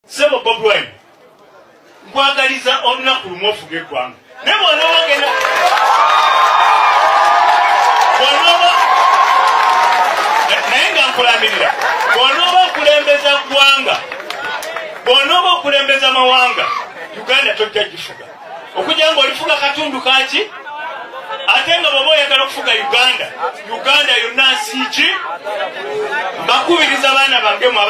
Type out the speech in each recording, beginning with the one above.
Sebo Bob Wine. Kwagaliza olunaku lumu ofuge eggwanga. Ne bw'onooba ogenda naye nga nkulamirira bw'onooba okulembeza ggwanga bw'onooba okulembeza mawanga Uganda tojja gifuga okujja ng'olifuga katundu kaki ate nga bw'oba oyagala okufuga Uganda yonna nsi ki mbakubiriza abaana bange mwe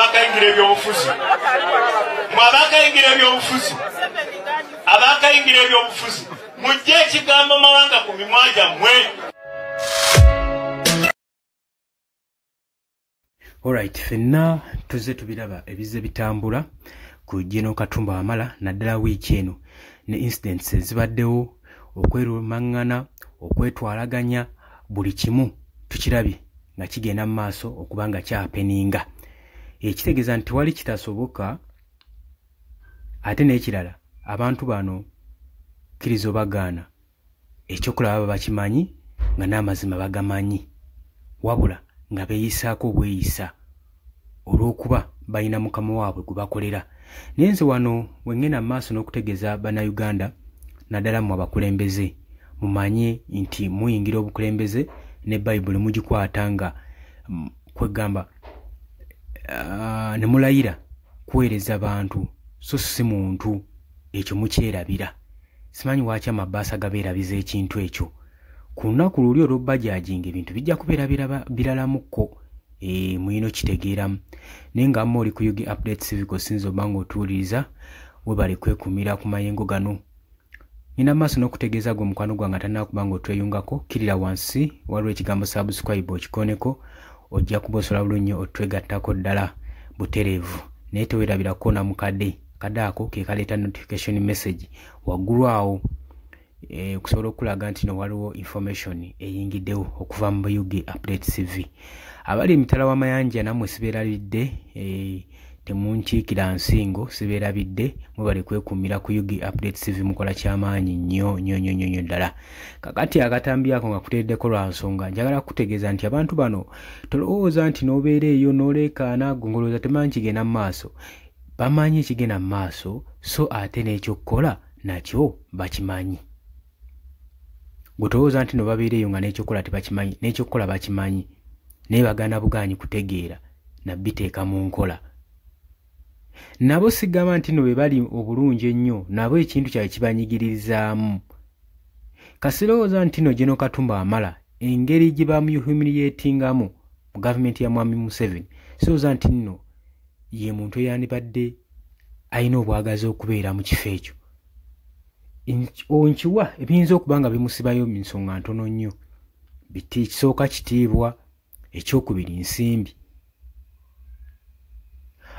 abakayingira ebyobufuzi mujje ekigambo mawanga ku mimwa gyammwe. Alright, fenna tuze tubiraba ebize bitambula ku General Katumba Wamala naddala wiiki eno ne incidents ezibaddewo okwerumangana okwetwalaganya buli kimu tukirabye nga kigenda mu maaso okubanga kyapeninga ekitegeeza nti wali kitasoboka ate n'ekirala abantu bano kirizo bagaana ekyokulaba bakimanyi nga n'amazima bagamanyi wabula nga beeyisaako obweyisa olw'okuba balina mukama waabwe gwe bakolera. Nenze wano wengena maaso n'okutegeeza bannayuganda naddala mu abakulembeze mumanye nti muyingira obukulembeze ne Bayibuli mugikwata nga kwegamba ne mulayira kuweereza bantu so si muntu ekyo mukyerabira. Simanyi waaki amabaasa gabeerabiza ekintu ekyo. Ku lunaku luli olw'obajajinga ebintu bijja kubeera biralamuko muyino kitegeeramu naye nga muli ku Yugi Updates TV sinzo bango otuwuliriza webale kwekumira ku mayengo gano. Nina maaso n'okutegeeza gwe mukwano gwange atannakubanga otweyungako kirira wansi waliwo ekigambo subscribe okikoneko ojja kubosola bulungi otwegattako ddala butereevu naye teweerabirako na mukadde ako ke kaleeta notification message waggulu awo okusobola okulaga nti no waliwo information eyingiddewo okuva mu Yugi Updates TV. Abali emitala w'amayanja nammwe sibeerabidde temunkiikira nsingo sibeerabidde mwebale kwekumira ku Yugi Updates TV mukola kyamaanyi nnyo ddala. Kakati akatambi ako nga kuteeddeko lwa nsonga njagala kutegeeza nti abantu bano tolowooza nti n'obeera eyo n'oleekaana gongolooza temanyi kigenda mu maaso. Bamanyi ekigenda mu maaso so ate n'ekyokukola nakyo bakimanyi. Gwe tolowooza nti no babeera eyo nga n'ekyokukola tebakimanyi n'ekyokukola bakimanyi naye bagaana bugaanyi kutegeera nabiteeka mu nkola. Nabo sigamba nti no bwe bali obulungi ennyo nabo ekintu kyabwe kibanyigiririzaamu. Kasirowooza nti no General Katumba Wamala engeri gye bamuyumiliatingamu mu gavumenti ya Mwami Museveni sirowooza nti nno ye muntu eyandibadde alina obwagazi okubeera mu kifo ekyo. Onkiwa ebiyinza okuba nga bimusibayo mu nsonga ntono nnyo. Kisooka kitiibwa, ekyokubiri nsimbi.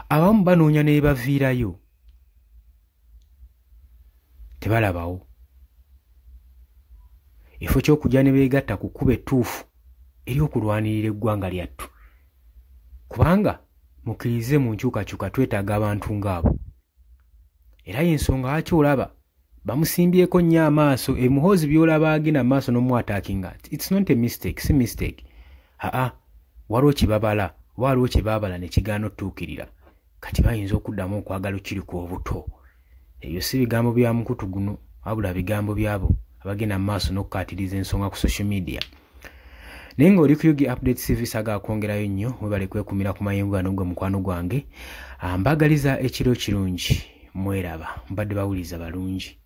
Abamu banoonya ne baviirayo tebalabawo. Efo ky'okujja ne beegatta ku kkuba ettuufu ery'okulwanirira eggwanga lyattu. Kubanga mukkirize mu nkyukakyuka twetaaga abantu ng'abo. Era y'ensonga lwaki olaba bamusimbyeko nnyo amaaso emuhoozi by'olaba agenda mu maaso n'omwataakinga. It's not a mistake, si mistake. Waliwo kibabala, waliwo kye baabala ne kigaana otuukirira. Kati bayinza okuddamu okwagala okiri ku obuto. Ebyo si bigambo bya mukutu guno wabula bigambo byabo abagenda mu maaso n'okukkaatiriza ensonga ku social media. Naye ng'oli ku Yugi Updates TV saagala kwongerayo nnyo mwebale kwekumira ku mayengo gano gwe mukwano gwange. Mbagaliza ekiro kirungi mweraba mbadde bawuliza balungi.